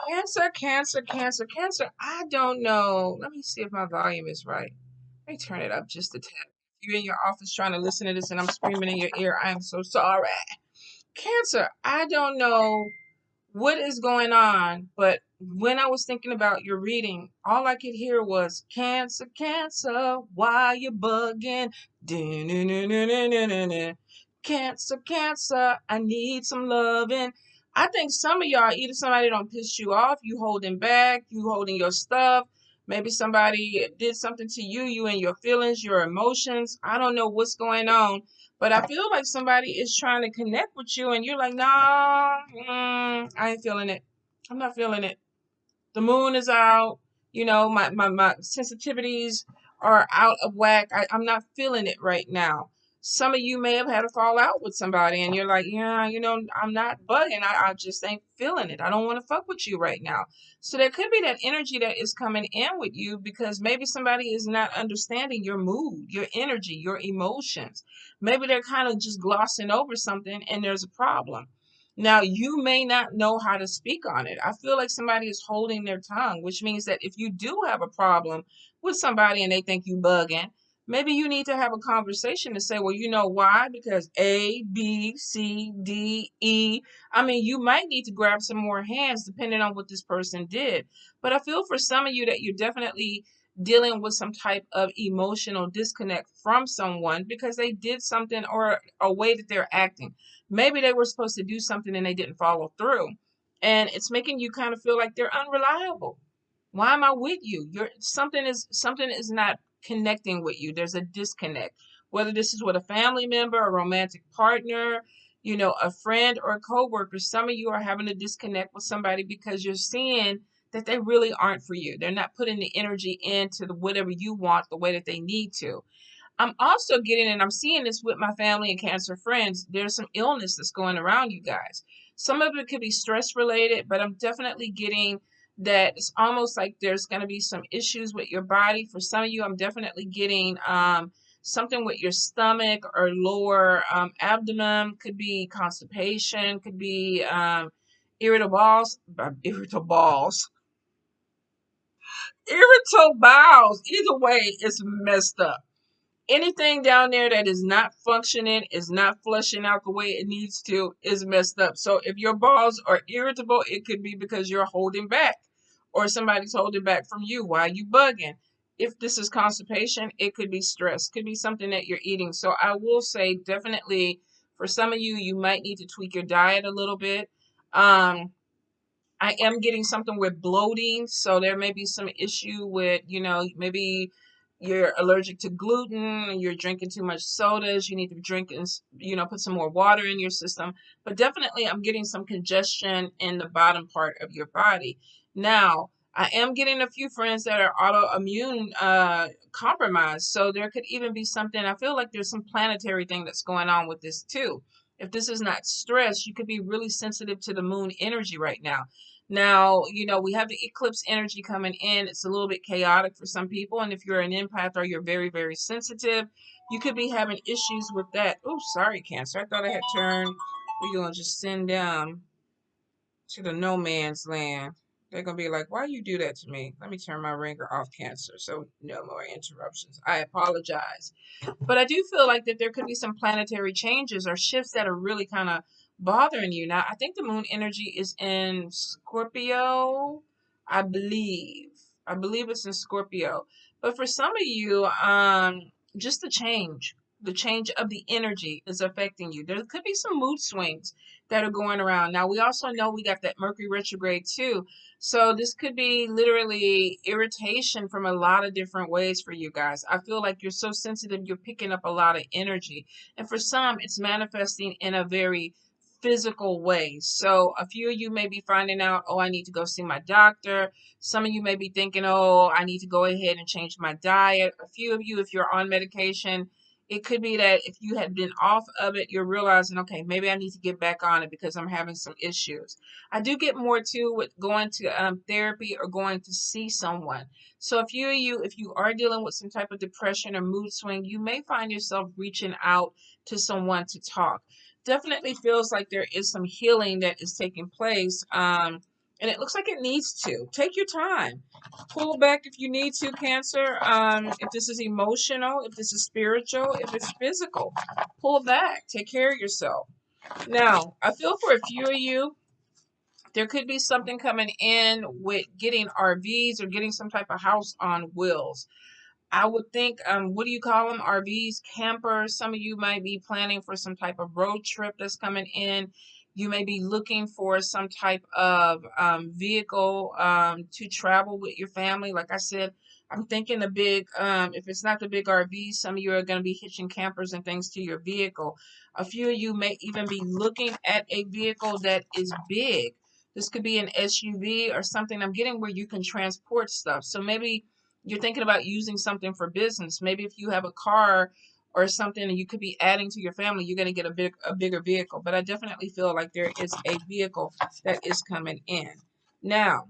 Cancer, cancer, cancer, cancer. I don't know. Let me see if my volume is right. Let me turn it up just a tad. If you're in your office trying to listen to this and I'm screaming in your ear, I am so sorry. Cancer, I don't know what is going on, but when I was thinking about your reading, all I could hear was cancer, cancer, why you bugging? Dun-dun-dun-dun-dun-dun-dun. Cancer, cancer, I need some loving. I think some of y'all, either somebody don't piss you off, you holding back, you holding your stuff. Maybe somebody did something to you, you and your feelings, your emotions. I don't know what's going on, but I feel like somebody is trying to connect with you, and you're like, nah, I ain't feeling it. I'm not feeling it. The moon is out. You know, my sensitivities are out of whack. I'm not feeling it right now. Some of you may have had a fallout with somebody, and you're like, yeah, I'm not bugging. I just ain't feeling it. I don't want to fuck with you right now. So there could be that energy that is coming in with you because maybe somebody is not understanding your mood, your energy, your emotions. Maybe they're kind of just glossing over something and there's a problem. Now, you may not know how to speak on it. I feel like somebody is holding their tongue, which means that if you do have a problem with somebody and they think you bugging, maybe you need to have a conversation to say, well, you know why? Because A, B, C, D, E. I mean, you might need to grab some more hands depending on what this person did. But I feel for some of you that you're definitely dealing with some type of emotional disconnect from someone because they did something or a way that they're acting. Maybe they were supposed to do something and they didn't follow through. And it's making you kind of feel like they're unreliable. Why am I with you? Something is not connecting with you. There's a disconnect. Whether this is with a family member, a romantic partner, a friend or a coworker, some of you are having a disconnect with somebody because you're seeing that they really aren't for you. They're not putting the energy into whatever you want the way that they need to. I'm also getting, and I'm seeing this with my family and cancer friends, there's some illness that's going around you guys. Some of it could be stress related, but I'm definitely getting that it's almost like there's going to be some issues with your body. For some of you, I'm definitely getting something with your stomach or lower abdomen. Could be constipation, could be irritable balls, irritable bowels. Either way, it's messed up. Anything down there that is not functioning, is not flushing out the way it needs to, is messed up. So if your balls are irritable, it could be because you're holding back or somebody's holding back from you. Why are you bugging? If this is constipation, it could be stress, could be something that you're eating. So I will say definitely for some of you, you might need to tweak your diet a little bit. I am getting something with bloating, so there may be some issue with, maybe you're allergic to gluten, you're drinking too much sodas, you need to drink and, put some more water in your system. But definitely, I'm getting some congestion in the bottom part of your body. Now, I am getting a few friends that are autoimmune compromised, so there could even be something. I feel like there's some planetary thing that's going on with this too. If this is not stress, you could be really sensitive to the moon energy right now. Now, we have the eclipse energy coming in. It's a little bit chaotic for some people. And if you're an empath or you're very, very sensitive, you could be having issues with that. Oh, sorry, Cancer. I thought I had turned. We're going to just send down to the no man's land. They're going to be like, why you do that to me? Let me turn my ringer off, Cancer. So no more interruptions. I apologize. But I do feel like that there could be some planetary changes or shifts that are really kind of bothering you. Now, I think the moon energy is in Scorpio, I believe. I believe it's in Scorpio. But for some of you, just the change of the energy is affecting you. There could be some mood swings that are going around. Now, we also know we got that Mercury retrograde too. So this could be literally irritation from a lot of different ways for you guys. I feel like you're so sensitive, you're picking up a lot of energy. And for some, it's manifesting in a very physical way. So a few of you may be finding out, oh, I need to go see my doctor. Some of you may be thinking, oh, I need to go ahead and change my diet. A few of you, if you're on medication, it could be that if you had been off of it, you're realizing, okay, maybe I need to get back on it because I'm having some issues. I do get more too with going to therapy or going to see someone. So if you are dealing with some type of depression or mood swing, you may find yourself reaching out to someone to talk. Definitely feels like there is some healing that is taking place. And it looks like it needs to. Take your time. Pull back if you need to, Cancer. If this is emotional, if this is spiritual, if it's physical, pull back. Take care of yourself. Now, I feel for a few of you, there could be something coming in with getting RVs or getting some type of house on wheels. I would think, what do you call them? RVs, campers. Some of you might be planning for some type of road trip that's coming in. You may be looking for some type of vehicle to travel with your family. Like I said, I'm thinking the big, if it's not the big RV, some of you are going to be hitching campers and things to your vehicle. A few of you may even be looking at a vehicle that is big. This could be an SUV or something. I'm getting where you can transport stuff. So maybe you're thinking about using something for business. Maybe if you have a car or something and you could be adding to your family, you're going to get a bigger vehicle. But I definitely feel like there is a vehicle that is coming in. Now,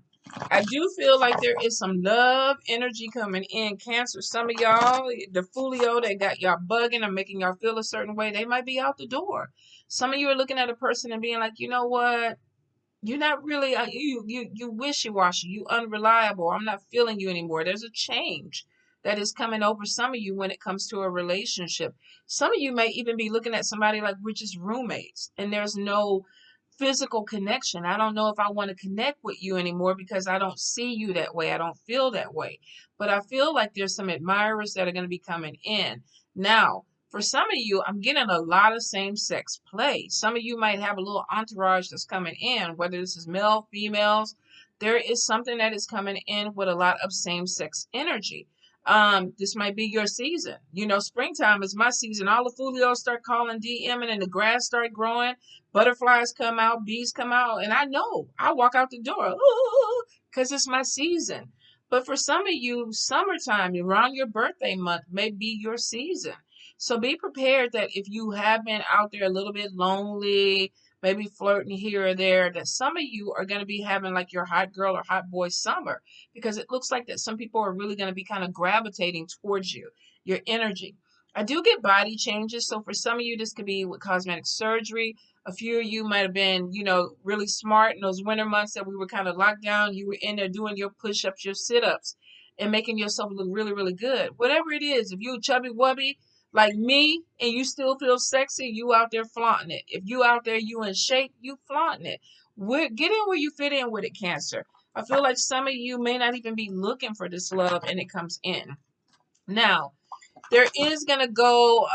I do feel like there is some love energy coming in, Cancer. Some of y'all, the Fulio that got y'all bugging or making y'all feel a certain way, they might be out the door. Some of you are looking at a person and being like, you know what? You're not really you wishy-washy, you unreliable. I'm not feeling you anymore. There's a change that is coming over some of you when it comes to a relationship. Some of you may even be looking at somebody like we're just roommates and there's no physical connection. I don't know if I want to connect with you anymore because I don't see you that way. I don't feel that way. But I feel like there's some admirers that are going to be coming in. Now, for some of you, I'm getting a lot of same-sex play. Some of you might have a little entourage that's coming in, whether this is male, females. There is something that is coming in with a lot of same-sex energy. This might be your season. You know, springtime is my season. All the folios start calling, DMing, and the grass start growing. Butterflies come out, bees come out, and I know I walk out the door because it's my season. But for some of you, summertime, around your birthday month, may be your season. So be prepared that if you have been out there a little bit lonely, maybe flirting here or there, that some of you are going to be having like your hot girl or hot boy summer because it looks like that some people are really going to be kind of gravitating towards you, your energy. I do get body changes. So for some of you, this could be with cosmetic surgery. A few of you might have been, you know, really smart in those winter months that we were kind of locked down. You were in there doing your push-ups, your sit-ups, and making yourself look really, really good. Whatever it is, if you're chubby wubby, like me, and you still feel sexy, you out there flaunting it. If you out there, you in shape, you flaunting it. Get in where you fit in with it, Cancer. I feel like some of you may not even be looking for this love and it comes in. Now, there is going to go,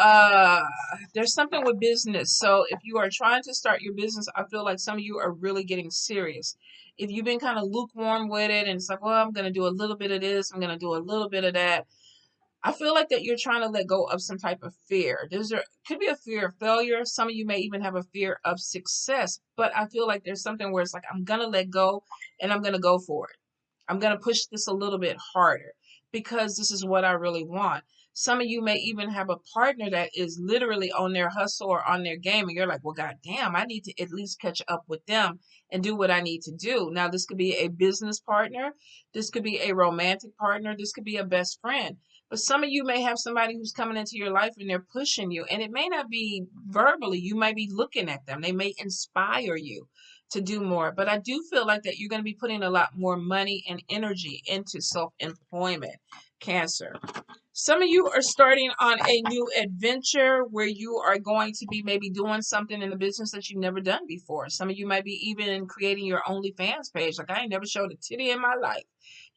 there's something with business. So if you are trying to start your business, I feel like some of you are really getting serious. If you've been kind of lukewarm with it and it's like, well, I'm going to do a little bit of this, I'm going to do a little bit of that. I feel like that you're trying to let go of some type of fear. Could be a fear of failure. Some of you may even have a fear of success. But I feel like there's something where it's like, I'm going to let go and I'm going to go for it. I'm going to push this a little bit harder because this is what I really want. Some of you may even have a partner that is literally on their hustle or on their game. And you're like, well, God damn, I need to at least catch up with them and do what I need to do. Now, this could be a business partner. This could be a romantic partner. This could be a best friend. But some of you may have somebody who's coming into your life and they're pushing you. And it may not be verbally. You might be looking at them. They may inspire you to do more. But I do feel like that you're going to be putting a lot more money and energy into self-employment, Cancer. Some of you are starting on a new adventure where you are going to be maybe doing something in the business that you've never done before. Some of you might be even creating your OnlyFans page. Like, I ain't never showed a titty in my life.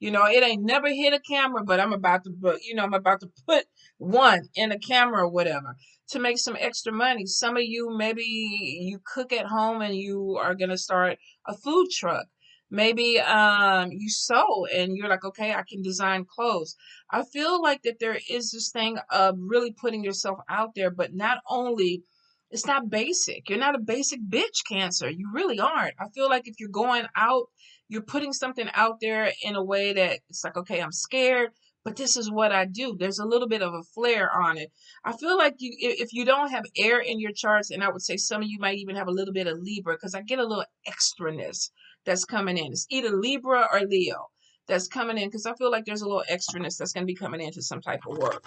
You know, it ain't never hit a camera, but I'm about to put one in a camera or whatever to make some extra money. Some of you, maybe you cook at home and you are going to start a food truck. Maybe you sew and you're like, okay, I can design clothes. I feel like that there is this thing of really putting yourself out there, but not only, it's not basic. You're not a basic bitch, Cancer. You really aren't. I feel like if you're going out, you're putting something out there in a way that it's like, okay, I'm scared, but this is what I do. There's a little bit of a flair on it. I feel like if you don't have air in your charts, and I would say some of you might even have a little bit of Libra, because I get a little extraness that's coming in. It's either Libra or Leo that's coming in, because I feel like there's a little extraness that's going to be coming into some type of work.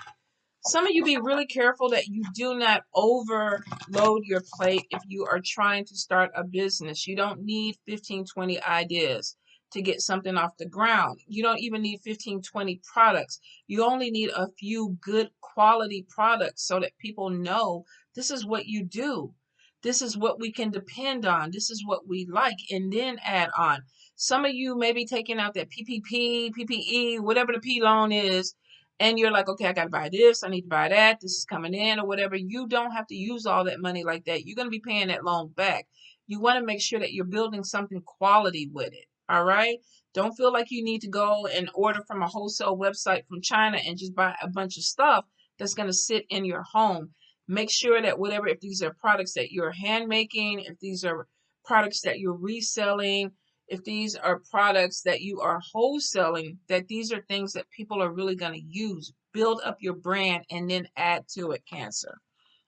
Some of you be really careful that you do not overload your plate if you are trying to start a business. You don't need 15, 20 ideas. to get something off the ground. You don't even need 15, 20 products. You only need a few good quality products so that people know this is what you do. This is what we can depend on. This is what we like, and then add on. Some of you may be taking out that PPP, PPE, whatever the P loan is, and you're like, okay, I got to buy this. I need to buy that. This is coming in or whatever. You don't have to use all that money like that. You're going to be paying that loan back. You want to make sure that you're building something quality with it. All right. Don't feel like you need to go and order from a wholesale website from China and just buy a bunch of stuff that's going to sit in your home. Make sure that whatever, if these are products that you're hand making, if these are products that you're reselling, if these are products that you are wholesaling, that these are things that people are really going to use. Build up your brand and then add to it, Cancer.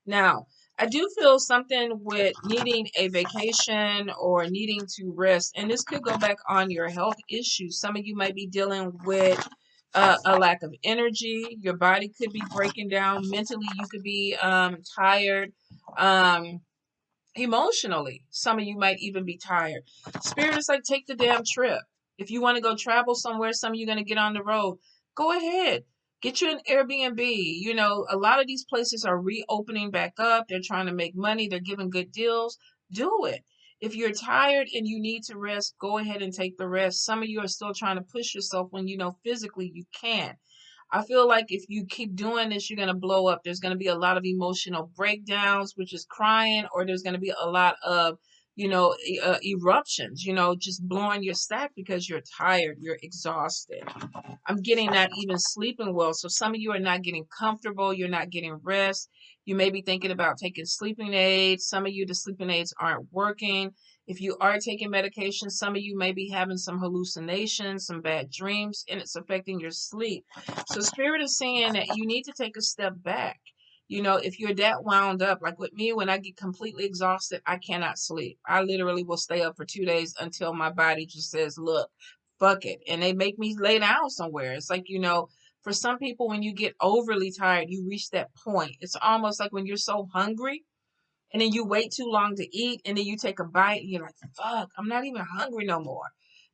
Now, I do feel something with needing a vacation or needing to rest, and this could go back on your health issues. Some of you might be dealing with a lack of energy. Your body could be breaking down. Mentally, you could be tired. Emotionally, some of you might even be tired. Spirit is like, take the damn trip. If you want to go travel somewhere, some of you are going to get on the road. Go ahead. Get you an Airbnb. You know, a lot of these places are reopening back up. They're trying to make money. They're giving good deals. Do it. If you're tired and you need to rest, go ahead and take the rest. Some of you are still trying to push yourself when you know physically you can't. I feel like if you keep doing this, you're going to blow up. There's going to be a lot of emotional breakdowns, which is crying, or there's going to be a lot of, eruptions, just blowing your stack because you're tired, you're exhausted. I'm getting not even sleeping well. So some of you are not getting comfortable. You're not getting rest. You may be thinking about taking sleeping aids. Some of you, the sleeping aids aren't working. If you are taking medication, some of you may be having some hallucinations, some bad dreams, and it's affecting your sleep. So Spirit is saying that you need to take a step back. If you're that wound up, like with me, when I get completely exhausted, I cannot sleep. I literally will stay up for 2 days until my body just says, look, fuck it. And they make me lay down somewhere. It's like, for some people, when you get overly tired, you reach that point. It's almost like when you're so hungry and then you wait too long to eat and then you take a bite and you're like, fuck, I'm not even hungry no more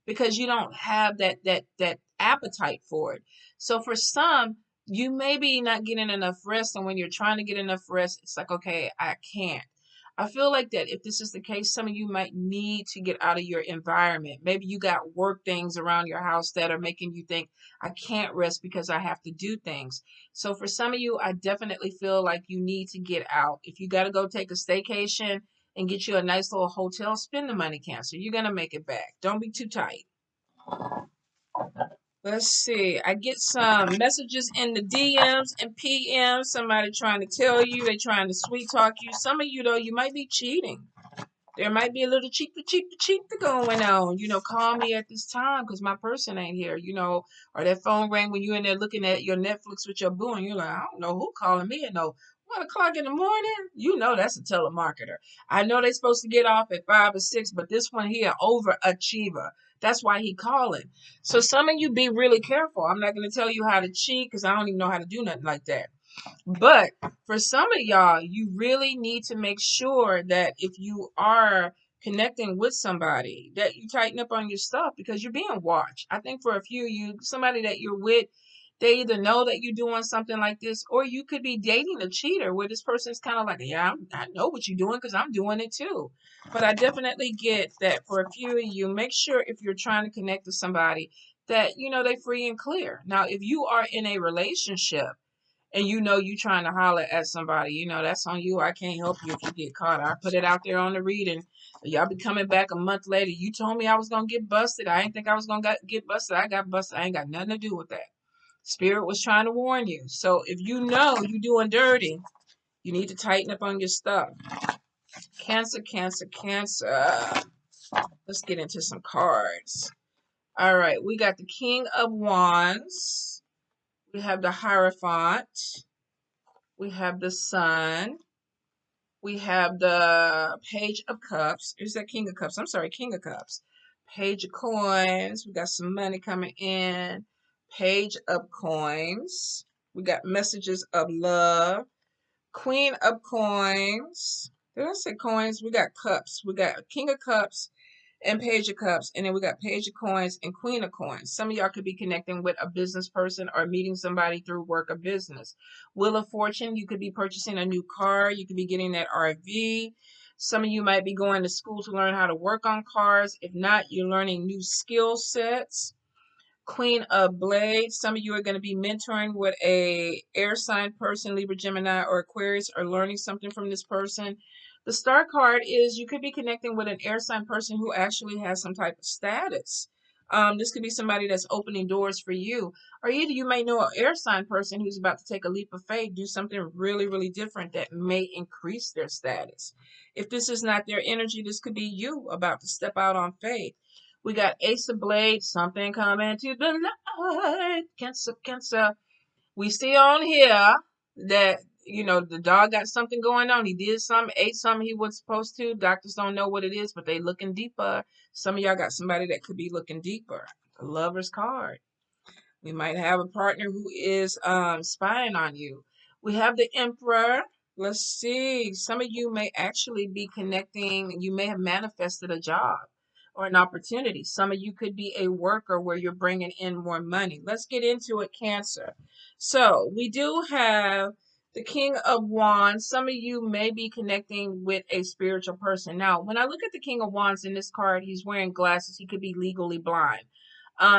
because you don't have that appetite for it. So for some, you may be not getting enough rest, and when you're trying to get enough rest, it's like, okay, I can't. I feel like that if this is the case, some of you might need to get out of your environment. Maybe you got work things around your house that are making you think, I can't rest because I have to do things. So for some of you, I definitely feel like you need to get out. If you got to go take a staycation and get you a nice little hotel, spend the money, Cancer. You're going to make it back. Don't be too tight. Let's see. I get some messages in the DMs and PMs. Somebody trying to tell you, they trying to sweet talk you. Some of you, though, you might be cheating. There might be a little cheap going on. Call me at this time because my person ain't here, or that phone rang when you're in there looking at your Netflix with your boo and you're like, I don't know who calling me at 1 o'clock in the morning. That's a telemarketer. I know they're supposed to get off at 5 or 6, but this one here, overachiever. That's why he calling. So some of you be really careful. I'm not going to tell you how to cheat because I don't even know how to do nothing like that. But for some of y'all, you really need to make sure that if you are connecting with somebody, that you tighten up on your stuff because you're being watched. I think for a few of you, somebody that you're with, they either know that you're doing something like this, or you could be dating a cheater where this person's kind of like, yeah, I know what you're doing because I'm doing it too. But I definitely get that for a few of you, make sure if you're trying to connect with somebody that, they're free and clear. Now, if you are in a relationship, and you trying to holler at somebody, that's on you. I can't help you if you get caught. I put it out there on the reading. Y'all be coming back a month later. You told me I was going to get busted. I didn't think I was going to get busted. I got busted. I ain't got nothing to do with that. Spirit was trying to warn you. So if you know you're doing dirty, you need to tighten up on your stuff. Cancer, Cancer, Cancer. Let's get into some cards. All right. We got the King of Wands. We have the Hierophant. We have the Sun. We have the Page of Cups. Is that King of Cups? I'm sorry, King of Cups. Page of Coins. We got some money coming in. Page of Coins. We got messages of love. Queen of Coins. Did I say coins? We got cups. We got King of Cups and Page of Cups. And then we got Page of Coins and Queen of Coins. Some of y'all could be connecting with a business person or meeting somebody through work or business. Wheel of Fortune, you could be purchasing a new car. You could be getting that RV. Some of you might be going to school to learn how to work on cars. If not, you're learning new skill sets. Queen of Blades. Some of you are going to be mentoring with a air sign person, Libra, Gemini, or Aquarius, or learning something from this person. The Star card is you could be connecting with an air sign person who actually has some type of status. This could be somebody that's opening doors for you. Or either you may know an air sign person who's about to take a leap of faith, do something really, really different that may increase their status. If this is not their energy, this could be you about to step out on faith. We got Ace of Blades, something coming to the light. Cancer, Cancer. We see on here that, the dog got something going on. He did something, ate something he was supposed to. Doctors don't know what it is, but they looking deeper. Some of y'all got somebody that could be looking deeper. The Lover's card. We might have a partner who is spying on you. We have the Emperor. Let's see. Some of you may actually be connecting. You may have manifested a job or an opportunity. Some of you could be a worker where you're bringing in more money. Let's get into it, Cancer. So we do have the King of Wands. Some of you may be connecting with a spiritual person. Now, when I look at the King of Wands in this card, he's wearing glasses. He could be legally blind.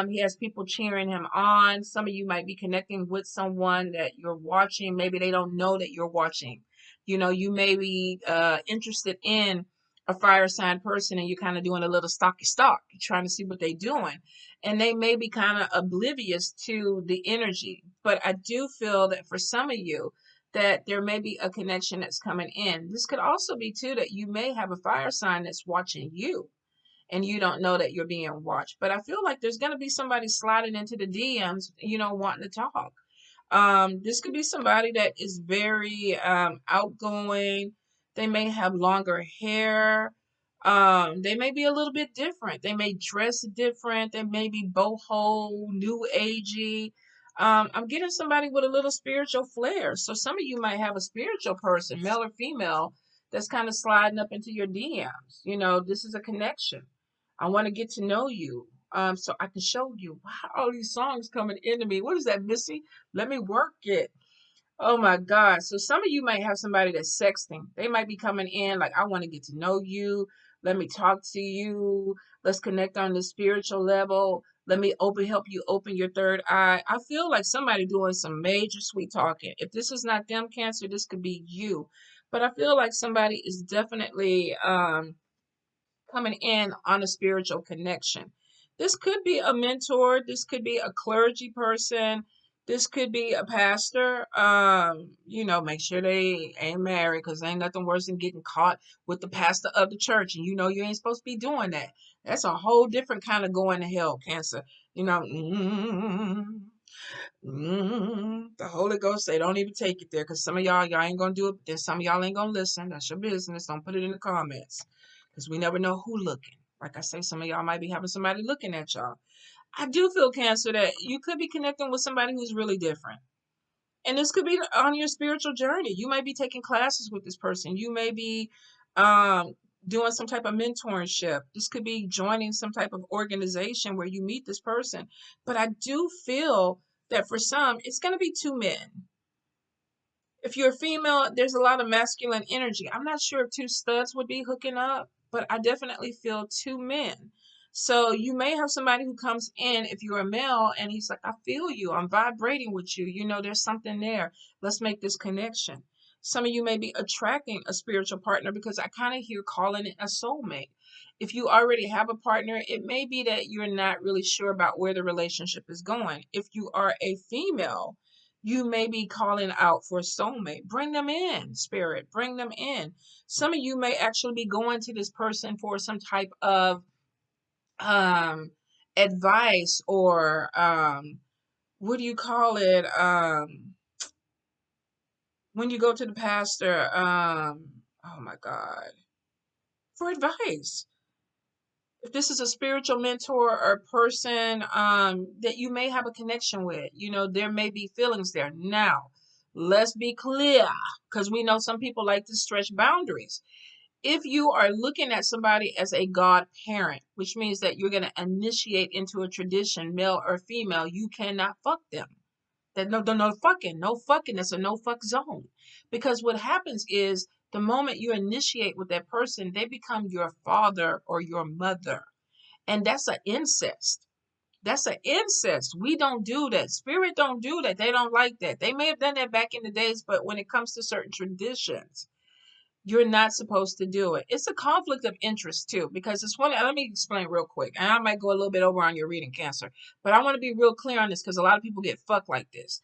He has people cheering him on. Some of you might be connecting with someone that you're watching. Maybe they don't know that you're watching. You may be interested in a fire sign person and you're kind of doing a little stalky stalk. You're trying to see what they're doing. And they may be kind of oblivious to the energy. But I do feel that for some of you, that there may be a connection that's coming in. This could also be, too, that you may have a fire sign that's watching you and you don't know that you're being watched. But I feel like there's going to be somebody sliding into the DMs, wanting to talk. This could be somebody that is very outgoing. They may have longer hair. They may be a little bit different. They may dress different. They may be boho, new agey. I'm getting somebody with a little spiritual flair. So some of you might have a spiritual person, male or female, that's kind of sliding up into your DMs. This is a connection. I want to get to know you. So I can show you. Wow, all these songs coming into me. What is that, Missy? Let me work it. Oh my God. So some of you might have somebody that's sexting. They might be coming in like, I want to get to know you. Let me talk to you. Let's connect on the spiritual level. Let me help you open your third eye. I feel like somebody doing some major sweet talking. If this is not them, Cancer, this could be you. But I feel like somebody is definitely coming in on a spiritual connection. This could be a mentor. This could be a clergy person. This could be a pastor. Make sure they ain't married because ain't nothing worse than getting caught with the pastor of the church. And you ain't supposed to be doing that. That's a whole different kind of going to hell, Cancer. The Holy Ghost say don't even take it there because some of y'all ain't gonna do it. Then some of y'all ain't gonna listen. That's your business. Don't put it in the comments because we never know who looking. Like I say, some of y'all might be having somebody looking at y'all. I do feel, Cancer, that you could be connecting with somebody who's really different. And this could be on your spiritual journey. You might be taking classes with this person. You may be um, doing some type of mentorship. This could be joining some type of organization where you meet this person. But I do feel that for some, it's going to be two men. If you're a female, there's a lot of masculine energy. I'm not sure if two studs would be hooking up, but I definitely feel two men. So you may have somebody who comes in if you're a male and he's like, I feel you. I'm vibrating with you. There's something there. Let's make this connection. Some of you may be attracting a spiritual partner because I kind of hear calling it a soulmate. If you already have a partner, it may be that you're not really sure about where the relationship is going. If you are a female, you may be calling out for a soulmate. Bring them in, spirit. Bring them in. Some of you may actually be going to this person for some type of advice or what do you call it? When you go to the pastor, oh my God, for advice. If this is a spiritual mentor or person that you may have a connection with, there may be feelings there. Now, let's be clear, because we know some people like to stretch boundaries. If you are looking at somebody as a godparent, which means that you're going to initiate into a tradition, male or female, you cannot fuck them. That no fucking, no fucking. That's a no fuck zone. Because what happens is the moment you initiate with that person, they become your father or your mother. And that's an incest. That's an incest. We don't do that. Spirit don't do that. They don't like that. They may have done that back in the days, but when it comes to certain traditions, you're not supposed to do it. It's a conflict of interest too, because it's funny. Let me explain real quick. And I might go a little bit over on your reading, Cancer, but I want to be real clear on this because a lot of people get fucked like this.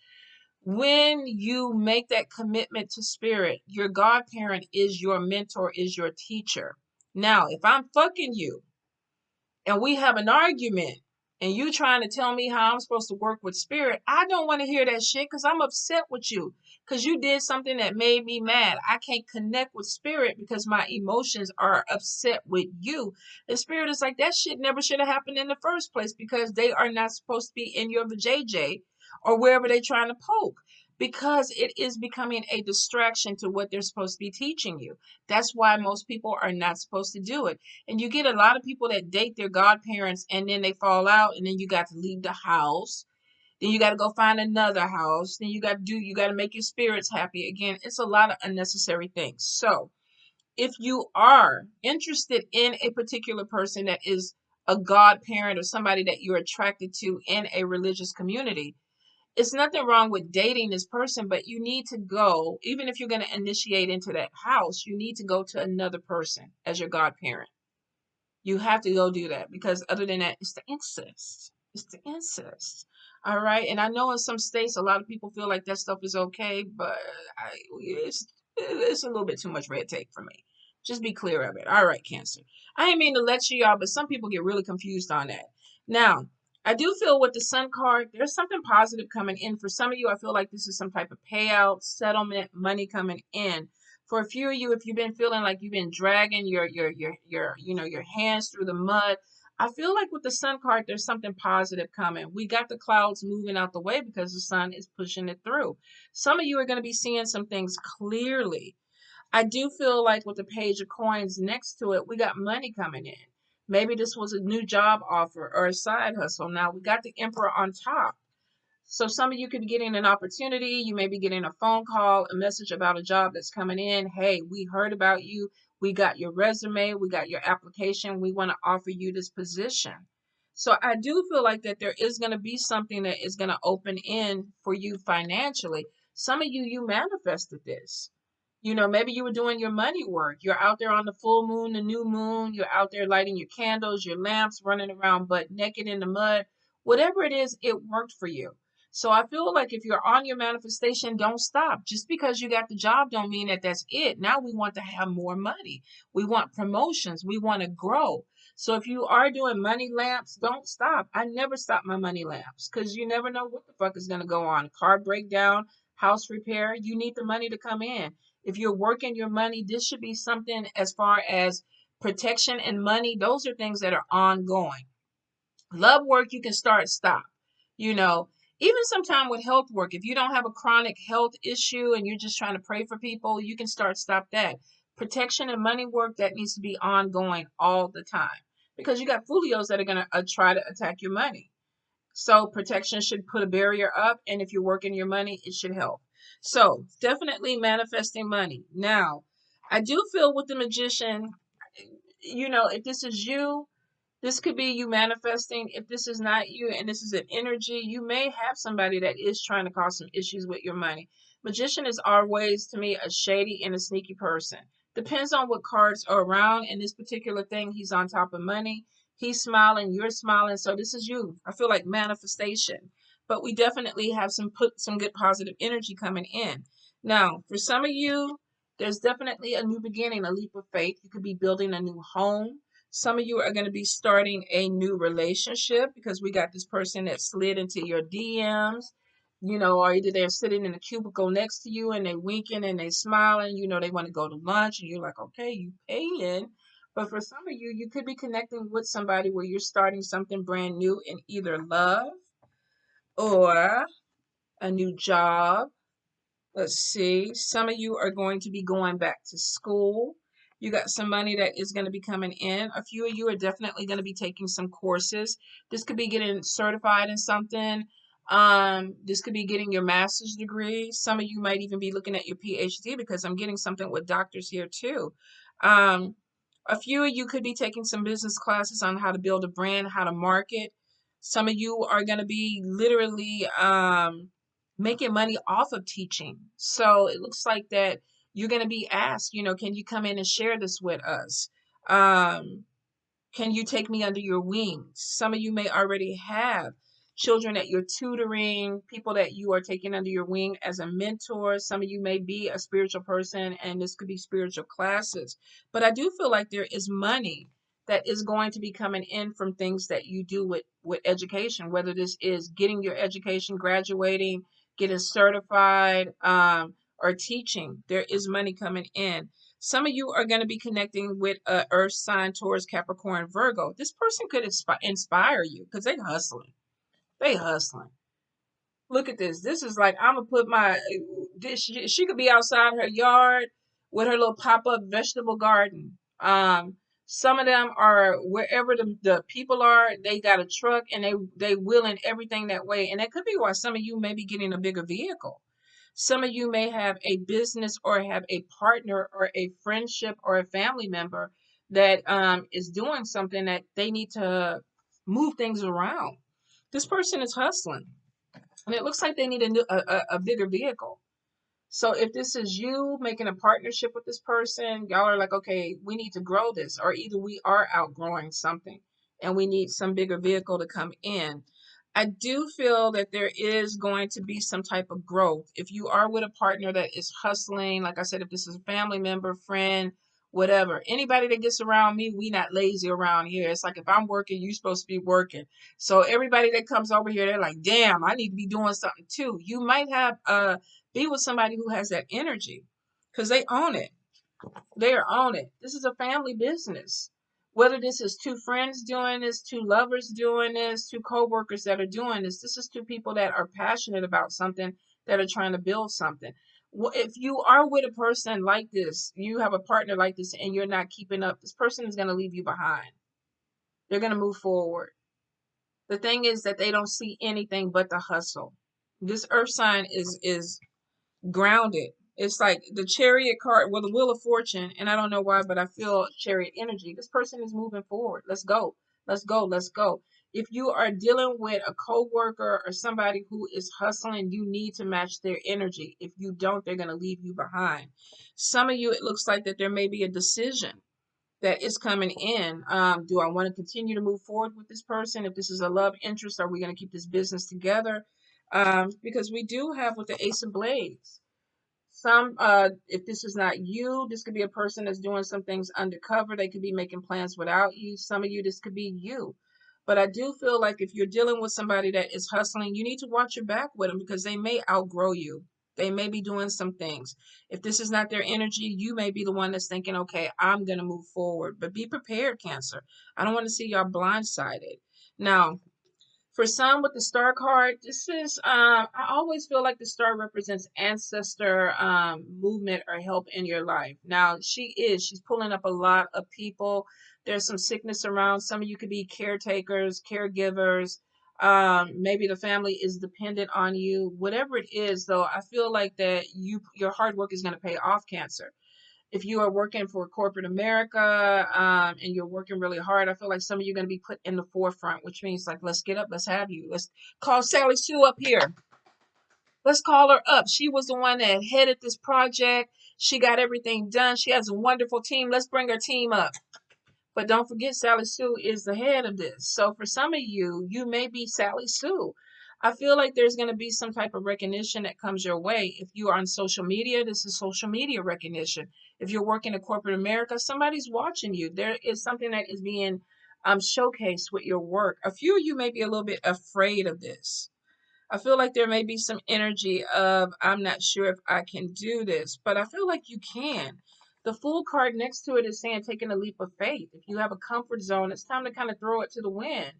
When you make that commitment to spirit, your godparent is your mentor, is your teacher. Now, if I'm fucking you and we have an argument and you trying to tell me how I'm supposed to work with spirit, I don't want to hear that shit because I'm upset with you because you did something that made me mad. I can't connect with spirit because my emotions are upset with you. And spirit is like, that shit never should have happened in the first place because they are not supposed to be in your vajayjay or wherever they're trying to poke, because it is becoming a distraction to what they're supposed to be teaching you. That's why most people are not supposed to do it. And you get a lot of people that date their godparents and then they fall out and then you got to leave the house. Then you got to go find another house. Then you got to make your spirits happy again. It's a lot of unnecessary things. So if you are interested in a particular person that is a godparent or somebody that you're attracted to in a religious community, it's nothing wrong with dating this person, but you need to go, even if you're going to initiate into that house, you need to go to another person as your godparent. You have to go do that because other than that, it's the incest. It's the incest. All right. And I know in some states, a lot of people feel like that stuff is okay, but it's a little bit too much red tape for me. Just be clear of it. All right, Cancer. I ain't mean to lecture y'all, but some people get really confused on that. Now, I do feel with the Sun card, there's something positive coming in. For some of you, I feel like this is some type of payout, settlement, money coming in. For a few of you, if you've been feeling like you've been dragging your hands through the mud, I feel like with the Sun card, there's something positive coming. We got the clouds moving out the way because the sun is pushing it through. Some of you are going to be seeing some things clearly. I do feel like with the page of coins next to it, we got money coming in. Maybe this was a new job offer or a side hustle. Now we got the Emperor on top. So some of you could be getting an opportunity. You may be getting a phone call, a message about a job that's coming in. Hey, we heard about you. We got your resume. We got your application. We want to offer you this position. So I do feel like that there is going to be something that is going to open in for you financially. Some of you, you manifested this. Maybe you were doing your money work. You're out there on the full moon, the new moon. You're out there lighting your candles, your lamps, running around butt naked in the mud. Whatever it is, it worked for you. So I feel like if you're on your manifestation, don't stop. Just because you got the job don't mean that that's it. Now we want to have more money. We want promotions. We want to grow. So if you are doing money lamps, don't stop. I never stop my money lamps because you never know what the fuck is going to go on. Car breakdown, house repair. You need the money to come in. If you're working your money, this should be something as far as protection and money. Those are things that are ongoing. Love work, you can start, stop. You know, even sometime with health work, if you don't have a chronic health issue and you're just trying to pray for people, you can start, stop that. Protection and money work, that needs to be ongoing all the time because you got folios that are going to try to attack your money. So protection should put a barrier up, and if you're working your money, it should help. So definitely manifesting money. Now, I do feel with the magician, if this is you, this could be you manifesting. If this is not you and this is an energy, you may have somebody that is trying to cause some issues with your money. Magician is always, to me, a shady and a sneaky person. Depends on what cards are around. In this particular thing, he's on top of money. He's smiling, you're smiling. So this is you. I feel like manifestation. But we definitely have some good positive energy coming in. Now, for some of you, there's definitely a new beginning, a leap of faith. You could be building a new home. Some of you are going to be starting a new relationship because we got this person that slid into your DMs, or either they're sitting in a cubicle next to you and they winking and they smiling, they want to go to lunch and you're like, okay, you paying. But for some of you, you could be connecting with somebody where you're starting something brand new in either love or a new job. Let's see. Some of you are going to be going back to school. You got some money that is going to be coming in. A few of you are definitely going to be taking some courses. This could be getting certified in something. This could be getting your master's degree. Some of you might even be looking at your PhD, because I'm getting something with doctors here too. Um, a few of you could be taking some business classes on how to build a brand, how to market. Some of you are going to be literally making money off of teaching. So it looks like that you're going to be asked, can you come in and share this with us? Um, can you take me under your wings? Some of you may already have children that you're tutoring, people that you are taking under your wing as a mentor. Some of you may be a spiritual person, and this could be spiritual classes. But I do feel like there is money that is going to be coming in from things that you do with education, whether this is getting your education, graduating, getting certified, or teaching. There is money coming in. Some of you are going to be connecting with Earth sign, Taurus, Capricorn, Virgo. This person could inspire you because they hustling. They hustling. Look at this. This is like, I'm gonna put my. She could be outside her yard with her little pop-up vegetable garden. Some of them are wherever the people are. They got a truck, and they wheeling everything that way. And that could be why some of you may be getting a bigger vehicle. Some of you may have a business or have a partner or a friendship or a family member that is doing something that they need to move things around. This person is hustling, and it looks like they need a bigger vehicle. So if this is you making a partnership with this person, y'all are like, okay, we need to grow this, or either we are outgrowing something and we need some bigger vehicle to come in. I do feel that there is going to be some type of growth. If you are with a partner that is hustling, like I said, if this is a family member, friend, whatever, anybody that gets around me, we not lazy around here. It's like if I'm working, you're supposed to be working. So everybody that comes over here, they're like, damn, I need to be doing something too. You might have be with somebody who has that energy, because they own it. They are on it. This is a family business. Whether this is two friends doing this, two lovers doing this, two co-workers that are doing this is two people that are passionate about something, that are trying to build something. If you are with a person like this, you have a partner like this, and you're not keeping up, this person is going to leave you behind. They're going to move forward. The thing is that they don't see anything but the hustle. This earth sign is grounded. It's like the chariot card, well, the wheel of fortune, and I don't know why, but I feel chariot energy. This person is moving forward. Let's go. Let's go. Let's go. If you are dealing with a coworker or somebody who is hustling, you need to match their energy. If you don't, they're going to leave you behind. Some of you, it looks like that there may be a decision that is coming in. Do I want to continue to move forward with this person? If this is a love interest, are we going to keep this business together? Because we do have with the Ace of Blades. If this is not you, this could be a person that's doing some things undercover. They could be making plans without you. Some of you, this could be you. But I do feel like if you're dealing with somebody that is hustling, you need to watch your back with them, because they may outgrow you. They may be doing some things. If this is not their energy, you may be the one that's thinking, okay, I'm going to move forward. But be prepared, Cancer. I don't want to see y'all blindsided. Now, for some with the star card, this is I always feel like the star represents ancestor movement or help in your life. Now she's pulling up a lot of people. There's some sickness around. Some of you could be caretakers, caregivers. Maybe the family is dependent on you. Whatever it is, though, I feel like that your hard work is going to pay off, Cancer. If you are working for corporate America, and you're working really hard, I feel like some of you are going to be put in the forefront, which means like, let's get up, let's have you. Let's call Sally Sue up here. Let's call her up. She was the one that headed this project. She got everything done. She has a wonderful team. Let's bring her team up. But don't forget, Sally Sue is the head of this. So for some of you, you may be Sally Sue. I feel like there's going to be some type of recognition that comes your way. If you are on social media, this is social media recognition. If you're working in corporate America, somebody's watching you. There is something that is being showcased with your work. A few of you may be a little bit afraid of this. I feel like there may be some energy of, I'm not sure if I can do this, but I feel like you can. The Fool card next to it is saying taking a leap of faith. If you have a comfort zone, it's time to kind of throw it to the wind.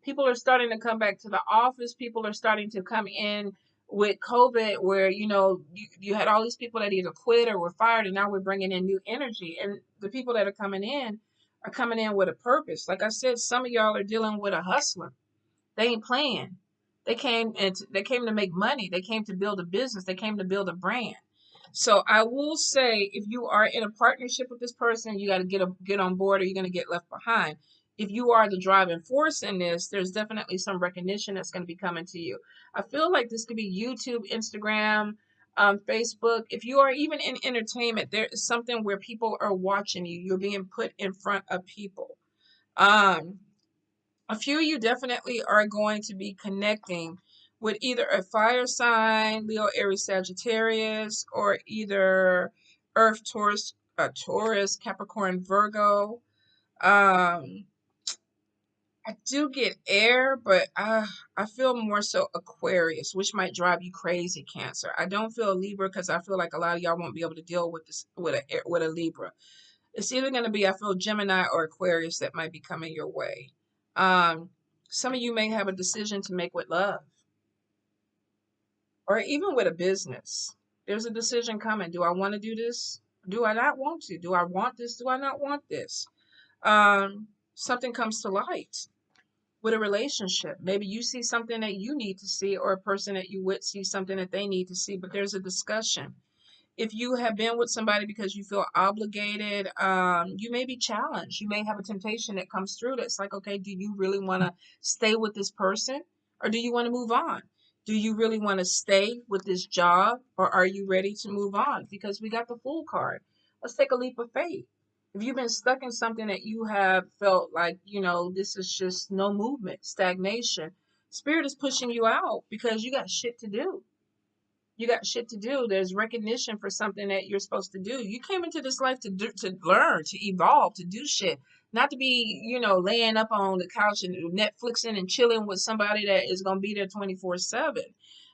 People are starting to come back to the office. People are starting to come in with COVID, where you had all these people that either quit or were fired, and now we're bringing in new energy, and the people that are coming in with a purpose. Like I said, some of y'all are dealing with a hustler. They ain't playing. They came to make money. They came to build a business. They came to build a brand. So I will say, if you are in a partnership with this person, you got to get on board, or you're going to get left behind. If you are the driving force in this, there's definitely some recognition that's going to be coming to you. I feel like this could be YouTube, Instagram, Facebook. If you are even in entertainment, there is something where people are watching you. You're being put in front of people. Um, a few of you definitely are going to be connecting with either a fire sign, Leo, Aries, Sagittarius, or either Earth, Taurus, Capricorn, Virgo. I do get air, but I feel more so Aquarius, which might drive you crazy, Cancer. I don't feel Libra because I feel like a lot of y'all won't be able to deal with this with a Libra. It's either going to be, I feel, Gemini or Aquarius that might be coming your way. Some of you may have a decision to make with love, or even with a business. There's a decision coming. Do I want to do this? Do I not want to? Do I want this? Do I not want this? Something comes to light with a relationship. Maybe you see something that you need to see, or a person that you would see something that they need to see, but there's a discussion. If you have been with somebody because you feel obligated, you may be challenged. You may have a temptation that comes through that's like, okay, do you really want to stay with this person, or do you want to move on? Do you really want to stay with this job, or are you ready to move on? Because we got the Fool card. Let's take a leap of faith. If you've been stuck in something that you have felt like, this is just no movement, stagnation, Spirit is pushing you out because you got shit to do. You got shit to do. There's recognition for something that you're supposed to do. You came into this life to learn, to evolve, to do shit, not to be, laying up on the couch and Netflixing and chilling with somebody that is gonna be there 24/7.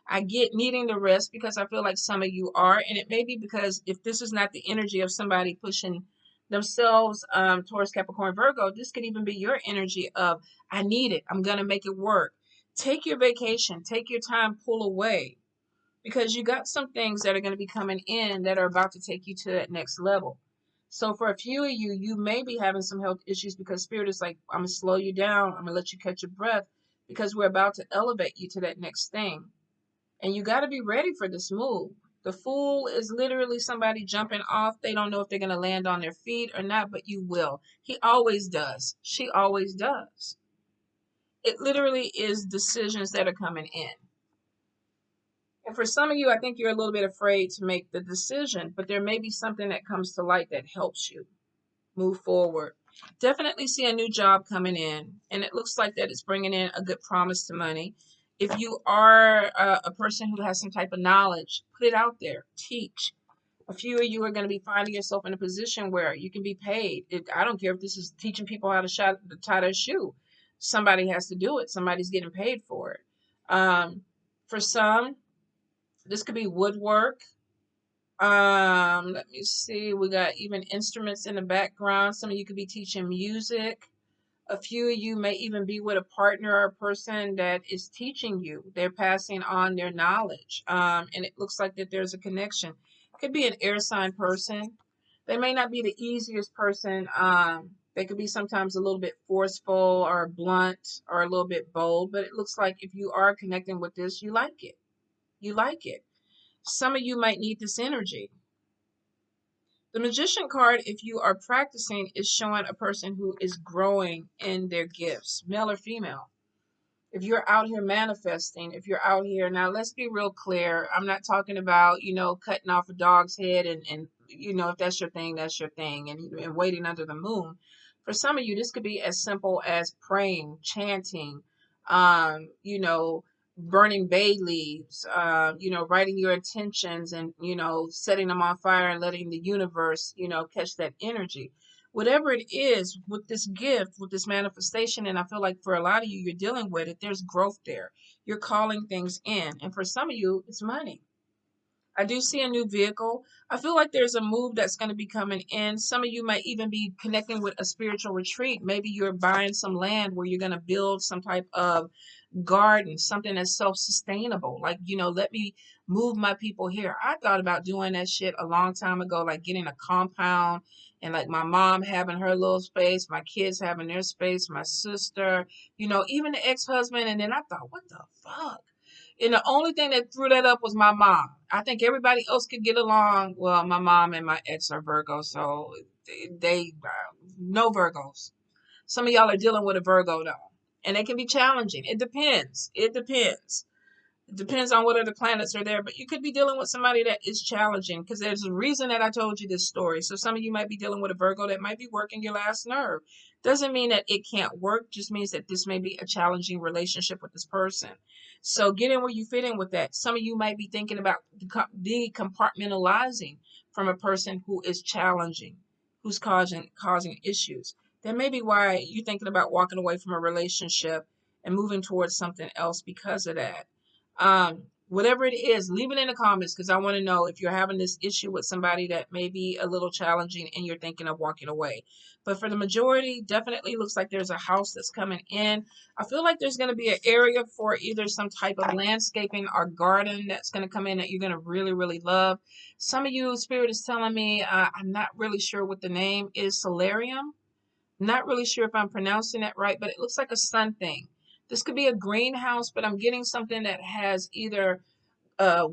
I get needing the rest because I feel like some of you are, and it may be because if this is not the energy of somebody pushing themselves towards Capricorn, Virgo, this could even be your energy of, I need it. I'm gonna make it work. Take your vacation. Take your time. Pull away, because you got some things that are going to be coming in that are about to take you to that next level. So for a few of you, you may be having some health issues because Spirit is like, I'm going to slow you down. I'm going to let you catch your breath because we're about to elevate you to that next thing. And you got to be ready for this move. The Fool is literally somebody jumping off. They don't know if they're going to land on their feet or not, but you will. He always does. She always does. It literally is decisions that are coming in. And for some of you, I think you're a little bit afraid to make the decision, but there may be something that comes to light that helps you move forward. Definitely see a new job coming in, and it looks like that it's bringing in a good promise to money. If you are a person who has some type of knowledge, put it out there, teach. A few of you are going to be finding yourself in a position where you can be paid. I don't care if this is teaching people how to tie their shoe. Somebody has to do it. Somebody's getting paid for it. For some, this could be woodwork. Let me see. We got even instruments in the background. Some of you could be teaching music. A few of you may even be with a partner or a person that is teaching you. They're passing on their knowledge. And it looks like that there's a connection. Could be an air sign person. They may not be the easiest person. They could be sometimes a little bit forceful or blunt or a little bit bold, but it looks like if you are connecting with this, you like it. You like it. Some of you might need this energy. The Magician card, if you are practicing, is showing a person who is growing in their gifts, male or female. If you're out here manifesting, if you're out here, now let's be real clear. I'm not talking about, cutting off a dog's head and if that's your thing, that's your thing, and waiting under the moon. For some of you, this could be as simple as praying, chanting, you know, burning bay leaves, writing your intentions and, setting them on fire and letting the universe, catch that energy. Whatever it is with this gift, with this manifestation, and I feel like for a lot of you, you're dealing with it, there's growth there. You're calling things in. And for some of you, it's money. I do see a new vehicle. I feel like there's a move that's going to be coming in. Some of you might even be connecting with a spiritual retreat. Maybe you're buying some land where you're going to build some type of garden, something that's self-sustainable. Like, let me move my people here. I thought about doing that shit a long time ago, like getting a compound and like my mom having her little space, my kids having their space, my sister, even the ex-husband. And then I thought, what the fuck? And the only thing that threw that up was my mom. I think everybody else could get along. Well, my mom and my ex are Virgos, so they no Virgos. Some of y'all are dealing with a Virgo though, and it can be challenging. It depends. It depends. It depends on what other planets are there, but you could be dealing with somebody that is challenging because there's a reason that I told you this story. So some of you might be dealing with a Virgo that might be working your last nerve. Doesn't mean that it can't work, just means that this may be a challenging relationship with this person. So get in where you fit in with that. Some of you might be thinking about decompartmentalizing from a person who is challenging, who's causing issues. That may be why you're thinking about walking away from a relationship and moving towards something else because of that. Whatever it is, leave it in the comments because I want to know if you're having this issue with somebody that may be a little challenging and you're thinking of walking away. But for the majority, definitely looks like there's a house that's coming in. I feel like there's going to be an area for either some type of landscaping or garden that's going to come in that you're going to really, really love. Some of you, Spirit is telling me, I'm not really sure what the name is, solarium. Not really sure if I'm pronouncing that right, but it looks like a sun thing. This could be a greenhouse, but I'm getting something that has either uh,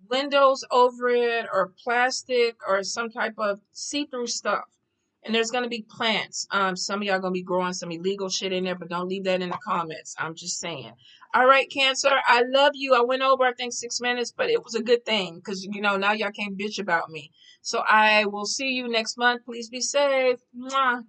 windows over it or plastic or some type of see-through stuff. And there's going to be plants. Some of y'all going to be growing some illegal shit in there, but don't leave that in the comments. I'm just saying. All right, Cancer, I love you. I went over, I think, 6 minutes, but it was a good thing because, now y'all can't bitch about me. So I will see you next month. Please be safe. Mwah.